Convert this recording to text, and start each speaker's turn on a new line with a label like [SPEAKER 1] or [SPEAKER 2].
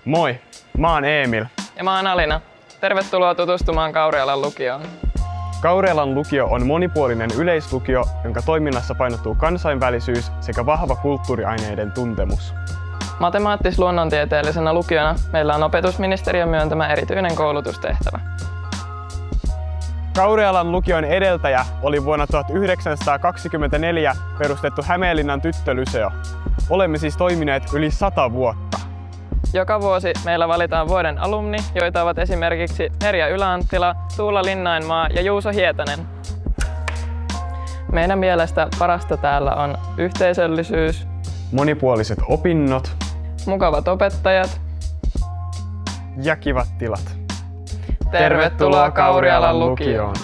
[SPEAKER 1] Moi, mä oon Emil.
[SPEAKER 2] Ja mä oon Alina. Tervetuloa tutustumaan Kaurialan lukioon.
[SPEAKER 1] Kaurialan lukio on monipuolinen yleislukio, jonka toiminnassa painottuu kansainvälisyys sekä vahva kulttuuriaineiden tuntemus.
[SPEAKER 2] Matemaattis-luonnontieteellisenä lukiona meillä on opetusministeriön myöntämä erityinen koulutustehtävä.
[SPEAKER 1] Kaurialan lukion edeltäjä oli vuonna 1924 perustettu Hämeenlinnan tyttölyseo. Olemme siis toimineet yli 100 vuotta.
[SPEAKER 2] Joka vuosi meillä valitaan vuoden alumni, joita ovat esimerkiksi Merja Ylä-Anttila, Tuula Linnainmaa ja Juuso Hietanen. Meidän mielestä parasta täällä on yhteisöllisyys,
[SPEAKER 1] monipuoliset opinnot
[SPEAKER 2] mukavat opettajat
[SPEAKER 1] ja kivat tilat.
[SPEAKER 2] Tervetuloa Kaurialan lukioon!